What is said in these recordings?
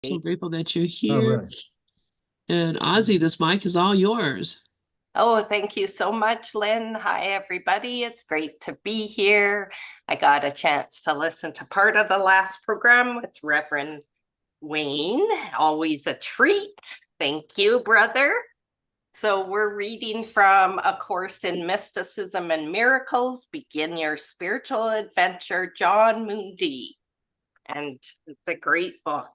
So grateful that you're All here. right. And Ozzy, this mic is all yours. Oh, thank you so much, Lynn. Hi, everybody. It's great to be here. I got a chance to listen to part of the last program with Reverend Wayne. Always a treat. Thank you, brother. So, we're reading from A Course in Mysticism and Miracles, Begin Your Spiritual Adventure, John Moody. And it's a great book.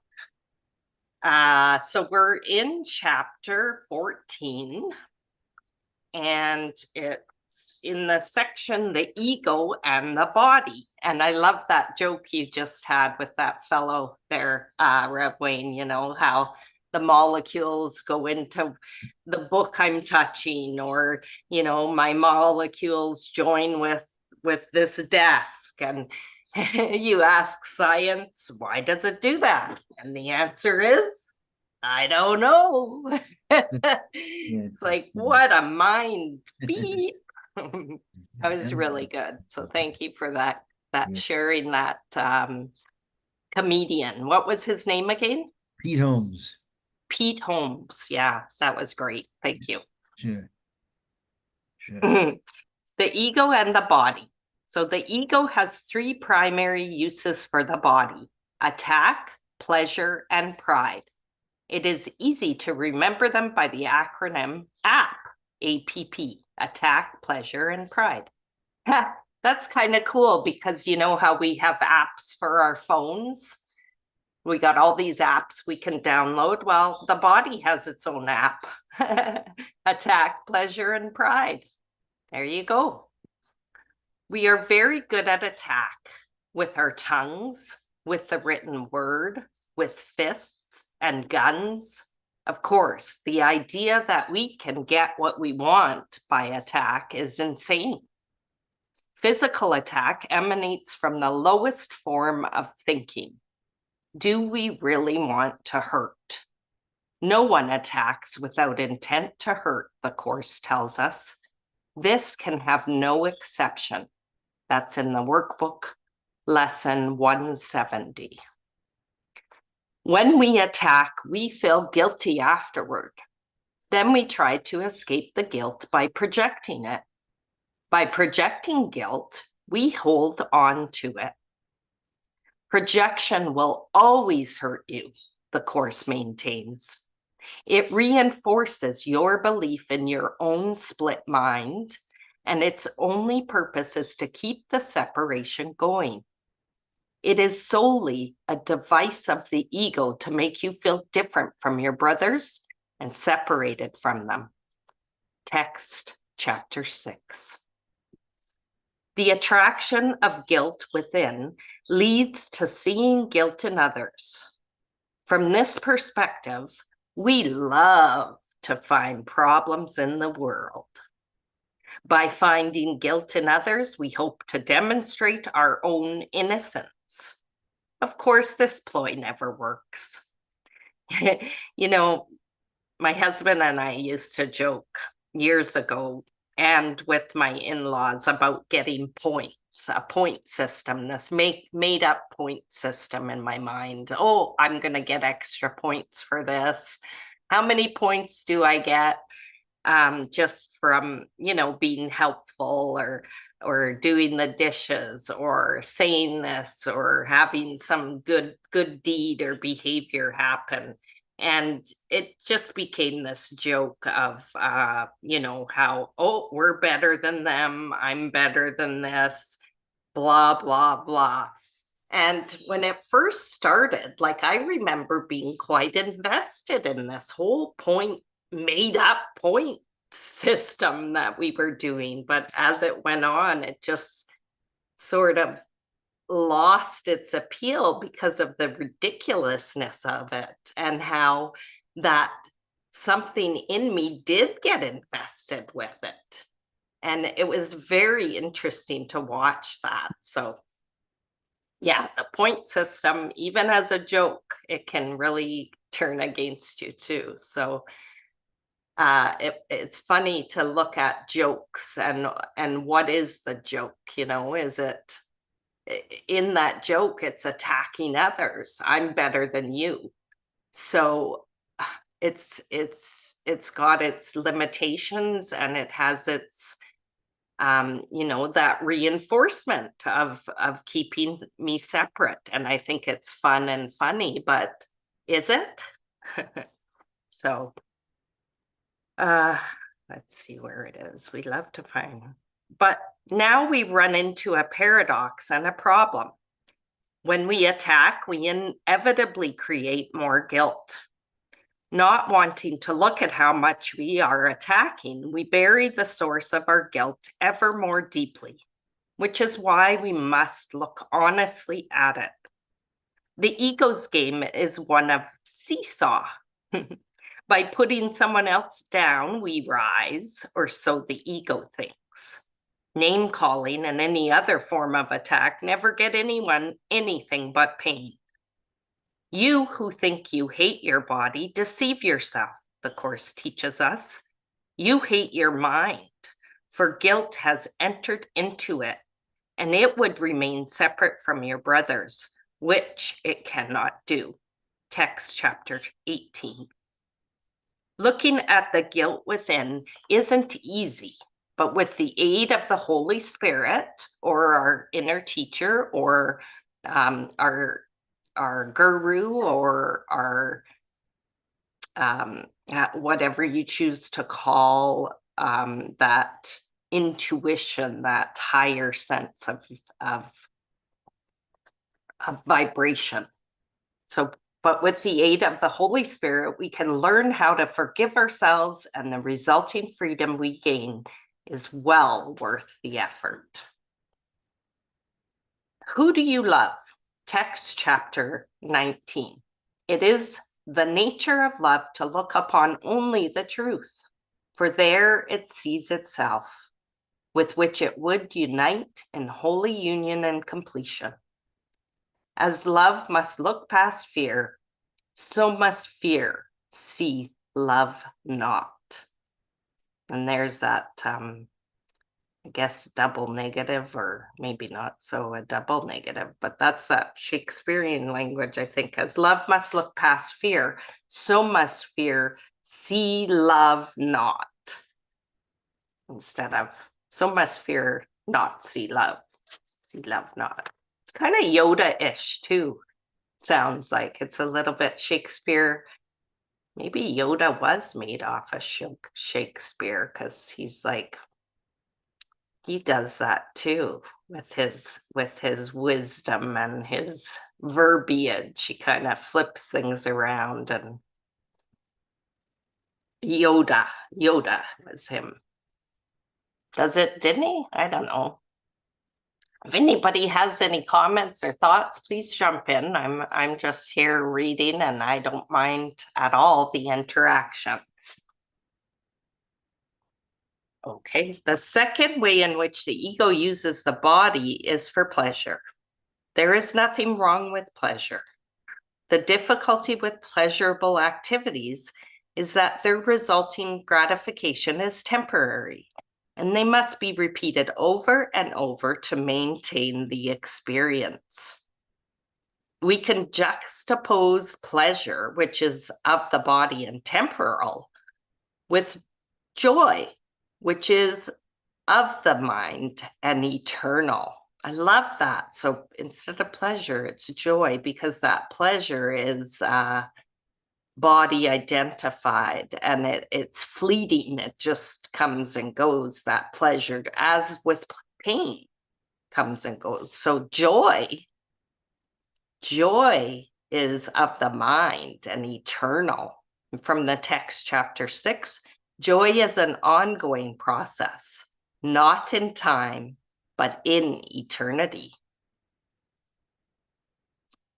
So, we're in chapter 14. And it's in the section, the ego and the body. And I love that joke you just had with that fellow there, Rev Wayne, you know, how the molecules go into the book I'm touching, or, you know, my molecules join with this desk. And you ask science, why does it do that? And the answer is, I don't know. Yeah. Like, what a mind beat. That was really good. So thank you for that Yeah. sharing that comedian. What was his name again? Pete Holmes. Pete Holmes. Yeah, that was great. Thank you. Sure. Sure. The ego and the body. So the ego has three primary uses for the body: attack, pleasure, and pride. It is easy to remember them by the acronym APP, APP, attack, pleasure, and pride. That's kind of cool because you know how we have apps for our phones? We got all these apps we can download. Well, the body has its own app. Attack, pleasure, and pride. There you go. We are very good at attack with our tongues, with the written word, with fists and guns. Of course, the idea that we can get what we want by attack is insane. Physical attack emanates from the lowest form of thinking. Do we really want to hurt? No one attacks without intent to hurt, the Course tells us. This can have no exception. That's in the workbook, lesson 170. When we attack, we feel guilty afterward. Then we try to escape the guilt by projecting it. By projecting guilt, we hold on to it. Projection will always hurt you, the Course maintains. It reinforces your belief in your own split mind, and its only purpose is to keep the separation going. It is solely a device of the ego to make you feel different from your brothers and separated from them. Text, chapter 6. The attraction of guilt within leads to seeing guilt in others. From this perspective, we love to find problems in the world. By finding guilt in others, we hope to demonstrate our own innocence. Of course, this ploy never works. You know, my husband and I used to joke years ago and with my in-laws about getting points, a point system, this made up point system in my mind. Oh, I'm going to get extra points for this. How many points do I get just from, you know, being helpful or doing the dishes or saying this or having some good deed or behavior happen? And it just became this joke of, you know, how, oh, we're better than them. I'm better than this, blah, blah, blah. And when it first started, like I remember being quite invested in this whole point, made up point system that we were doing. But as it went on, it just sort of lost its appeal because of the ridiculousness of it and how that something in me did get invested with it. And it was very interesting to watch that. So yeah, the point system, even as a joke, it can really turn against you too. So it's funny to look at jokes and what is the joke, you know? Is it in that joke, it's attacking others. I'm better than you. So it's got its limitations, and it has its that reinforcement of keeping me separate. And I think it's fun and funny, but is it? So let's see where it is. We love to find, but now we run into a paradox and a problem. When we attack, we inevitably create more guilt. Not wanting to look at how much we are attacking, we bury the source of our guilt ever more deeply, which is why we must look honestly at it. The ego's game is one of seesaw. By putting someone else down, we rise, or so the ego thinks. Name calling and any other form of attack never get anyone anything but pain. You who think you hate your body deceive yourself, the Course teaches us. You hate your mind, for guilt has entered into it, and it would remain separate from your brothers, which it cannot do. Text chapter 18. Looking at the guilt within isn't easy, but with the aid of the Holy Spirit or our inner teacher or our guru or our whatever you choose to call that intuition, that higher sense of vibration. So, but with the aid of the Holy Spirit, we can learn how to forgive ourselves, and the resulting freedom we gain is well worth the effort. Who do you love? Text chapter 19. It is the nature of love to look upon only the truth, for there it sees itself, with which it would unite in holy union and completion. As love must look past fear, so must fear see love not. And there's that I guess double negative, or maybe not so a double negative, but that's that Shakespearean language, I think. As love must look past fear, so must fear see love not. Instead of so must fear not see love not. It's kind of Yoda-ish too. Sounds like it's a little bit Shakespeare. Maybe Yoda was made off of Shakespeare, because he's like, he does that too with his wisdom and his verbiage. He kind of flips things around, and Yoda was him. Didn't he? I don't know. If anybody has any comments or thoughts, please jump in. I'm just here reading, and I don't mind at all the interaction. Okay, the second way in which the ego uses the body is for pleasure. There is nothing wrong with pleasure. The difficulty with pleasurable activities is that their resulting gratification is temporary, and they must be repeated over and over to maintain the experience. We can juxtapose pleasure, which is of the body and temporal, with joy, which is of the mind and eternal. I love that. So instead of pleasure, it's joy, because that pleasure is body identified, and it's fleeting. It just comes and goes, that pleasure, as with pain, comes and goes. So joy is of the mind and eternal. From the text chapter 6, joy is an ongoing process, not in time, but in eternity.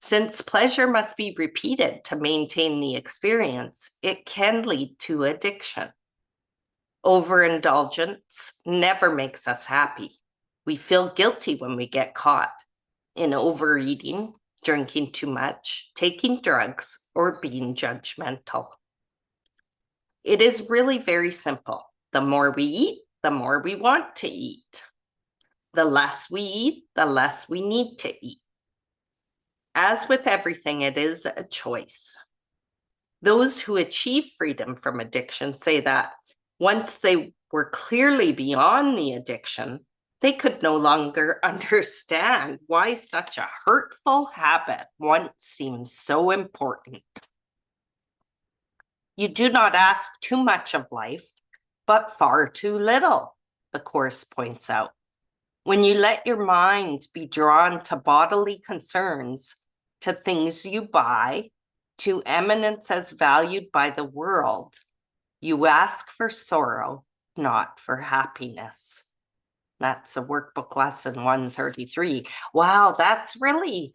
Since pleasure must be repeated to maintain the experience, it can lead to addiction. Overindulgence never makes us happy. We feel guilty when we get caught in overeating, drinking too much, taking drugs, or being judgmental. It is really very simple. The more we eat, the more we want to eat. The less we eat, the less we need to eat. As with everything, it is a choice. Those who achieve freedom from addiction say that once they were clearly beyond the addiction, they could no longer understand why such a hurtful habit once seemed so important. You do not ask too much of life, but far too little, the Course points out. When you let your mind be drawn to bodily concerns, to things you buy, to eminence as valued by the world, you ask for sorrow, not for happiness. That's a workbook lesson 133. Wow, that's really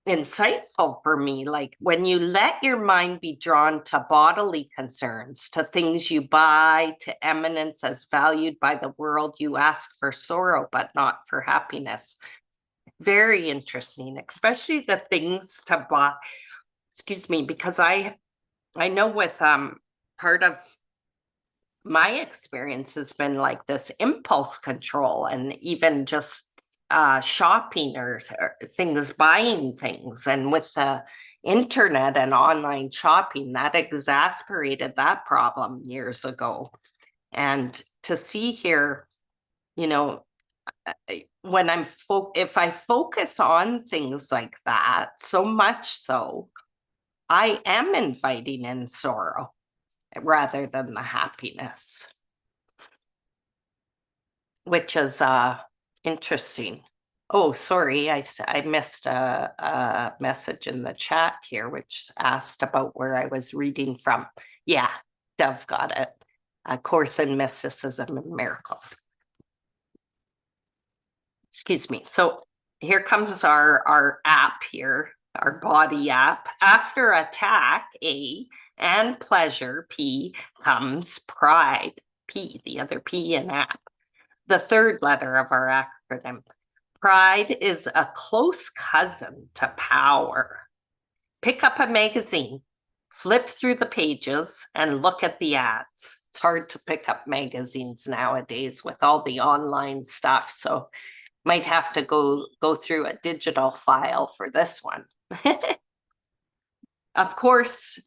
insightful for me. Like when you let your mind be drawn to bodily concerns, to things you buy, to eminence as valued by the world, you ask for sorrow, but not for happiness. Very interesting, especially the things to buy. Excuse me, because I know with part of my experience has been like this impulse control, and even just shopping or things, buying things. And with the internet and online shopping, that exasperated that problem years ago. And to see here, you know, when if I focus on things like that, so much so, I am inviting in sorrow rather than the happiness, which is interesting. Oh, sorry, I missed a message in the chat here, which asked about where I was reading from. Yeah, Dove got it. A Course in Mysticism and Miracles. Excuse me. So here comes our app here, our body app. After attack, A, and pleasure, P, comes pride, P, the other P in app. The third letter of our acronym. Pride is a close cousin to power. Pick up a magazine, flip through the pages, and look at the ads. It's hard to pick up magazines nowadays with all the online stuff, so might have to go through a digital file for this one. Of course,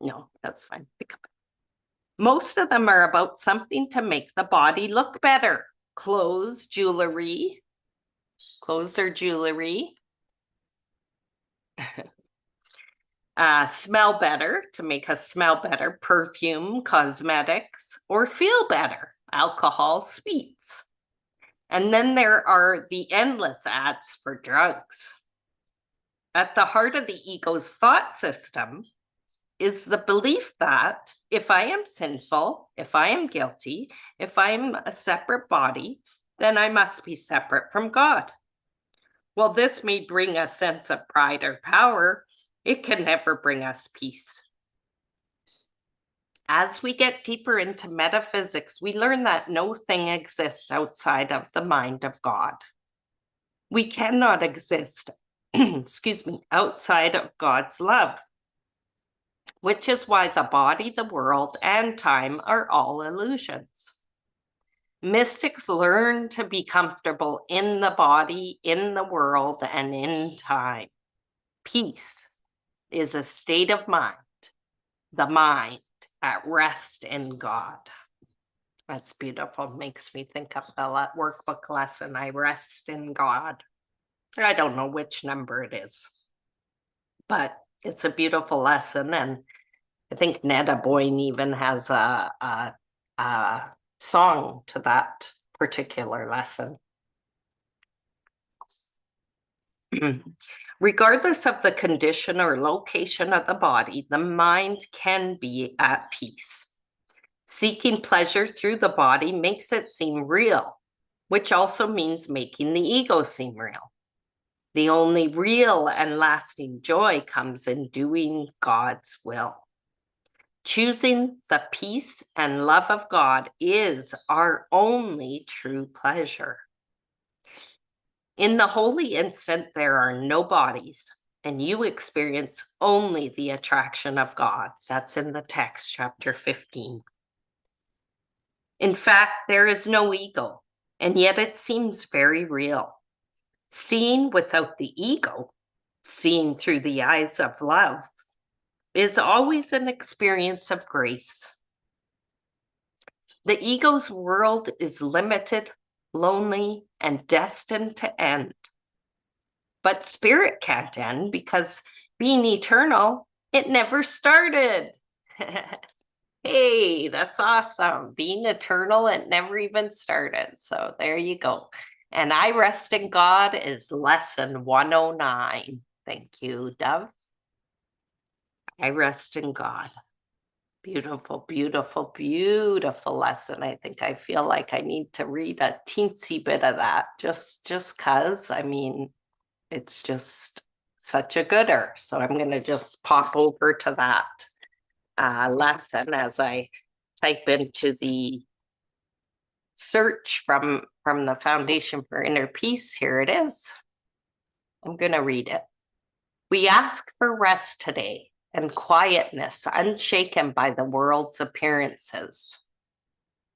no, that's fine. Pick up. Most of them are about something to make the body look better. Clothes, jewelry, clothes or jewelry. Smell better, to make us smell better. Perfume, cosmetics, or feel better. Alcohol, sweets. And then there are the endless ads for drugs. At the heart of the ego's thought system is the belief that if I am sinful, if I am guilty, if I'm a separate body, then I must be separate from God. While this may bring a sense of pride or power, it can never bring us peace. As we get deeper into metaphysics, we learn that no thing exists outside of the mind of God. We cannot exist, excuse me, outside of God's love, which is why the body, the world, and time are all illusions. Mystics learn to be comfortable in the body, in the world, and in time. Peace is a state of mind, the mind at rest in God. That's beautiful. Makes me think of the workbook lesson, I rest in God. I don't know which number it is, but it's a beautiful lesson. And I think Netta Boyne even has a song to that particular lesson. Regardless of the condition or location of the body, the mind can be at peace. Seeking pleasure through the body makes it seem real, which also means making the ego seem real. The only real and lasting joy comes in doing God's will. Choosing the peace and love of God is our only true pleasure. In the holy instant, there are no bodies, and you experience only the attraction of God. That's in the text, chapter 15. In fact, there is no ego, and yet it seems very real. Seen without the ego, seen through the eyes of love, is always an experience of grace. The ego's world is limited, lonely, and destined to end. But spirit can't end because being eternal, it never started. Hey, that's awesome. Being eternal, it never even started. So there you go. And I rest in God is lesson 109. Thank you, Dove. I rest in God. Beautiful, beautiful, beautiful lesson. I think I feel like I need to read a teensy bit of that just cause. I mean, it's just such a gooder. So I'm going to just pop over to that lesson as I type into the search from the Foundation for Inner Peace. Here it is. I'm going to read it. We ask for rest today and quietness unshaken by the world's appearances.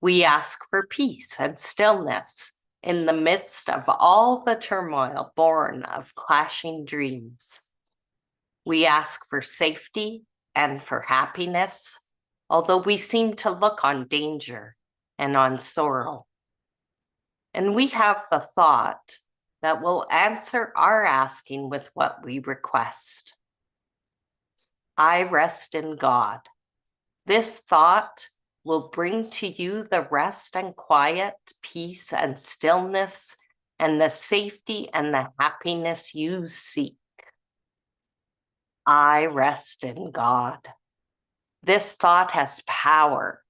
We ask for peace and stillness in the midst of all the turmoil born of clashing dreams. We ask for safety and for happiness, although we seem to look on danger and on sorrow. And we have the thought that will answer our asking with what we request. I rest in God. This thought will bring to you the rest and quiet, peace and stillness, and the safety and the happiness you seek. I rest in God. This thought has power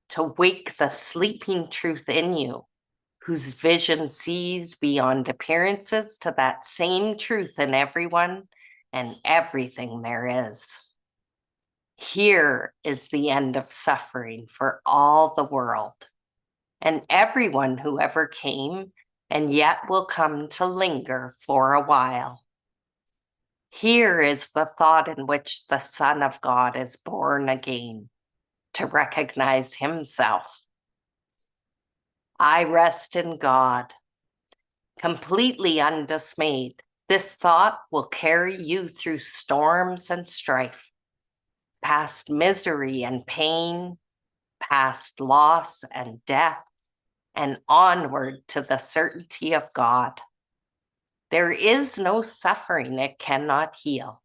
to wake the sleeping truth in you, whose vision sees beyond appearances to that same truth in everyone and everything there is. Here is the end of suffering for all the world and everyone who ever came and yet will come to linger for a while. Here is the thought in which the Son of God is born again to recognize himself. I rest in God. Completely undismayed, this thought will carry you through storms and strife, past misery and pain, past loss and death, and onward to the certainty of God. There is no suffering it cannot heal.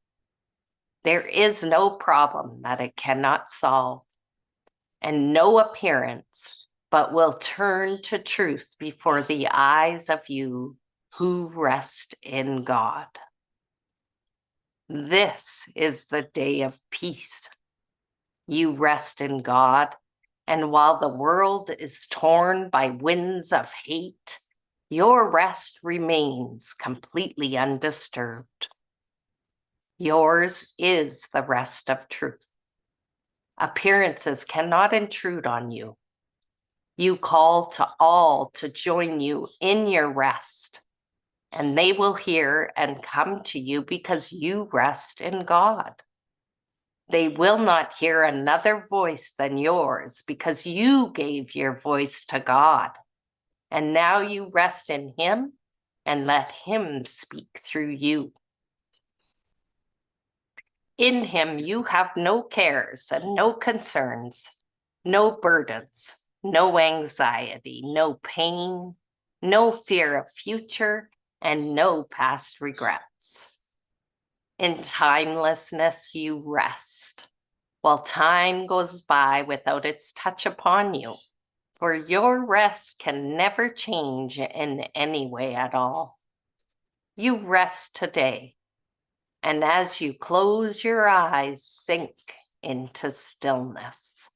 There is no problem that it cannot solve, and no appearance but will turn to truth before the eyes of you who rest in God. This is the day of peace. You rest in God, and while the world is torn by winds of hate, your rest remains completely undisturbed. Yours is the rest of truth. Appearances cannot intrude on you. You call to all to join you in your rest, and they will hear and come to you because you rest in God. They will not hear another voice than yours because you gave your voice to God. And now you rest in him and let him speak through you. In him you have no cares and no concerns, no burdens, no anxiety, no pain, no fear of future, and no past regrets. In timelessness you rest, while time goes by without its touch upon you, for your rest can never change in any way at all. You rest today, and as you close your eyes, sink into stillness.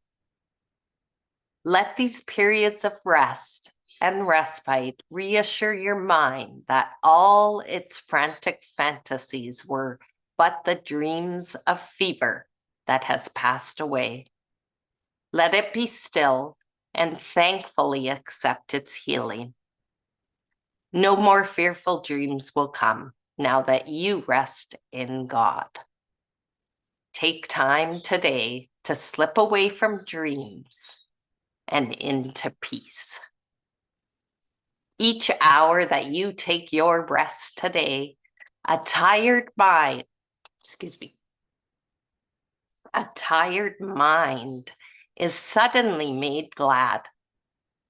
Let these periods of rest and respite reassure your mind that all its frantic fantasies were but the dreams of fever that has passed away. Let it be still and thankfully accept its healing. No more fearful dreams will come now that you rest in God. Take time today to slip away from dreams and into peace. Each hour that you take your rest today, a tired mind, A tired mind is suddenly made glad.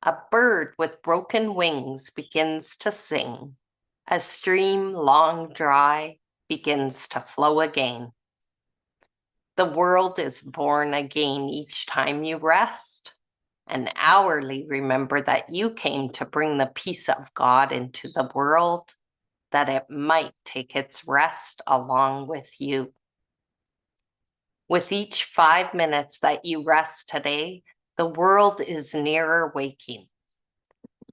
A bird with broken wings begins to sing. A stream long dry begins to flow again. The world is born again each time you rest, and hourly remember that you came to bring the peace of God into the world, that it might take its rest along with you. With each 5 minutes that you rest today, the world is nearer waking.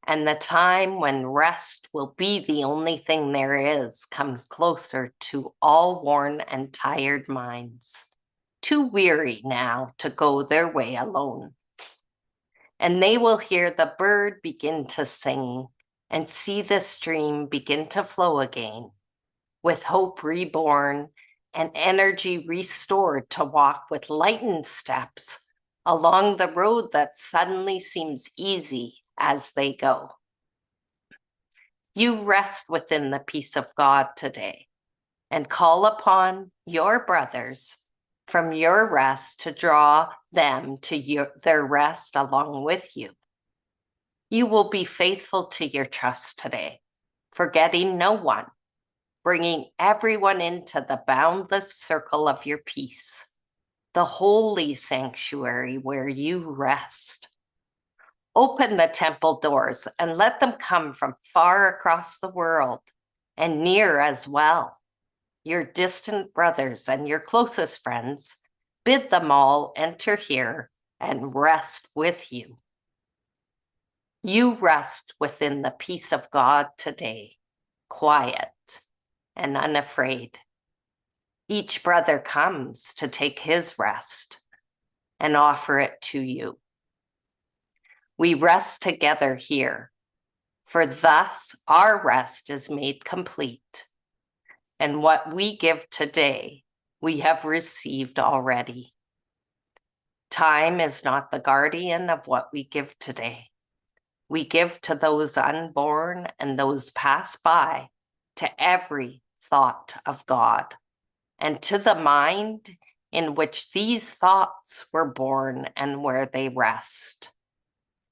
And the time when rest will be the only thing there is comes closer to all worn and tired minds, too weary now to go their way alone. And they will hear the bird begin to sing and see the stream begin to flow again, with hope reborn and energy restored to walk with lightened steps along the road that suddenly seems easy as they go. You rest within the peace of God today and call upon your brothers from your rest to draw them to their rest along with you. You will be faithful to your trust today, forgetting no one, bringing everyone into the boundless circle of your peace, the holy sanctuary where you rest. Open the temple doors and let them come from far across the world and near as well. Your distant brothers and your closest friends, bid them all enter here and rest with you. You rest within the peace of God today, quiet and unafraid. Each brother comes to take his rest and offer it to you. We rest together here, for thus our rest is made complete. And what we give today, we have received already. Time is not the guardian of what we give today. We give to those unborn and those pass by, to every thought of God, and to the mind in which these thoughts were born and where they rest.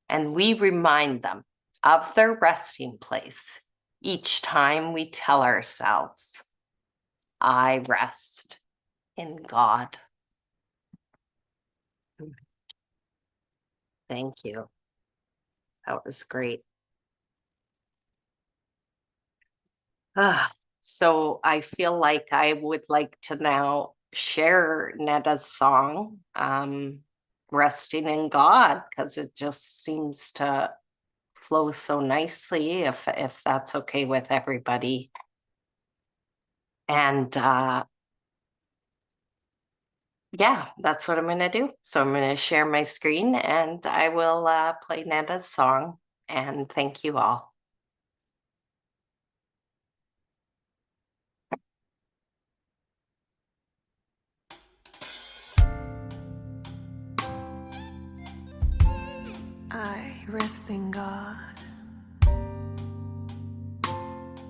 And we remind them of their resting place each time we tell ourselves, I rest in God. Thank you. That was great. So I feel like I would like to now share Netta's song, Resting in God, because it just seems to flow so nicely, if that's okay with everybody. And yeah, that's what I'm going to do. So I'm going to share my screen and I will play Netta's song. And thank you all. I rest in God.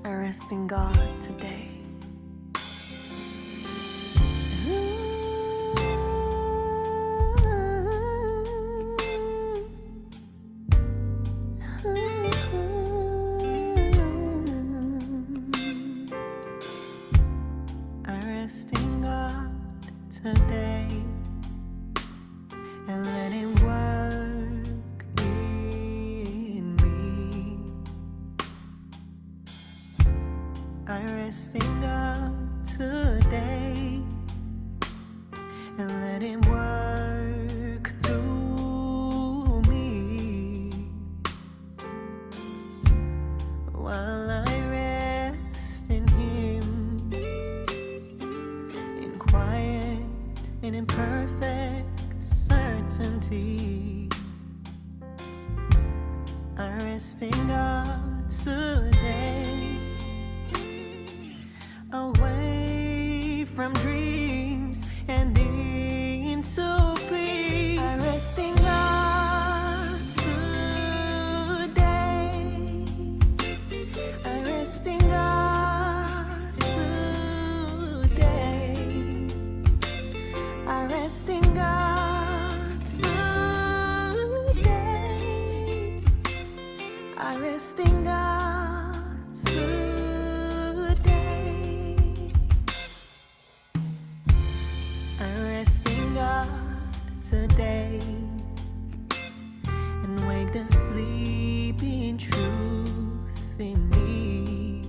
I rest in God today. I rest in God today and let Him work in me. I rest in God today and let Him work through me while I rest in Him in quiet and in perfect certainty. I rest in God today, away from dreams and into peace. I rest in God today. I rest in God today. I rest resting God today and wake the sleeping truth in me.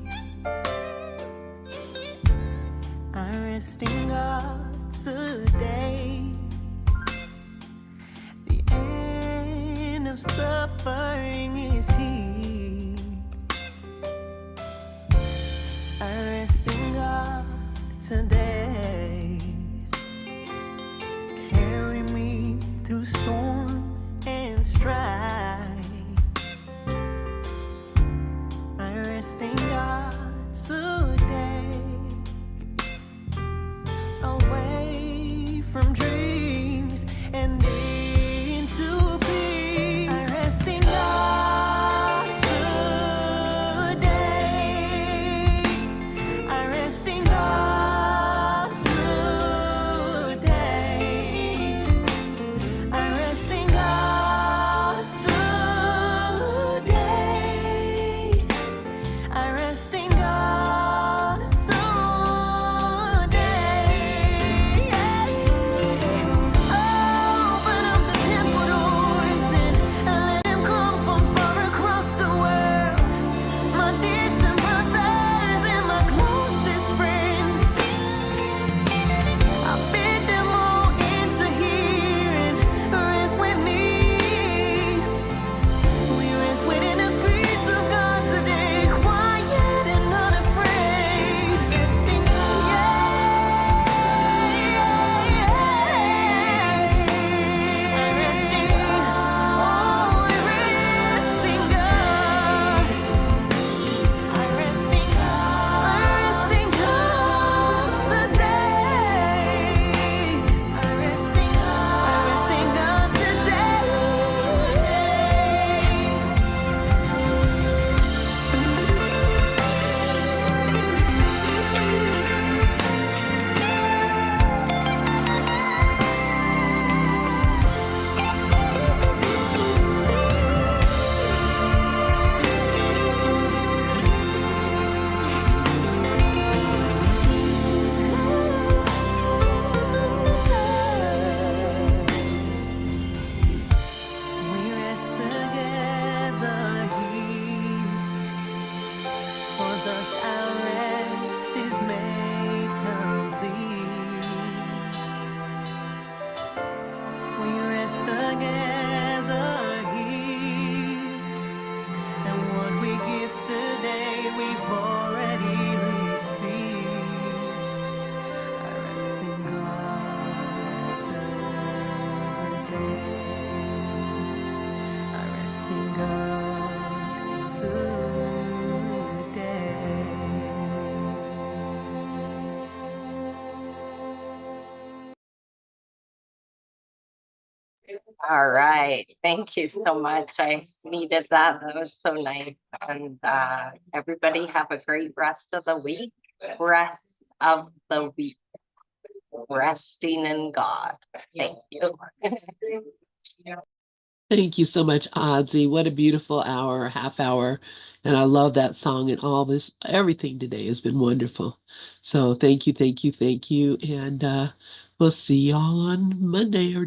I rest in God today. The end of suffering is He. I rest in God today. Carry me through storm and strife. I rest in God today. Away from dreams and into peace. I rest in God today. I rest in God today. I rest in God today. I rest in God today. Open up the temple doors and let Him come from far across the world. My distant brothers and my closest friends, I bid them all into here and rest with me. We rest within the peace of God today, quiet and unafraid. Rest in God. I rest in God. Oh, I rest in God. I rest in God. I rest in God today. I rest in God. I rest in God today. We rest together here, for thus our rest is made complete. We rest together here, and what we give today we've already received. I rest in God today. I rest in God today. All right. Thank you so much. I needed that. That was so nice. And everybody have a great rest of the week. Rest of the week. Resting in God. Thank you. Thank you so much, Audsie. What a beautiful hour, half hour. And I love that song and all this, everything today has been wonderful. So thank you, thank you, thank you. And we'll see y'all on Monday or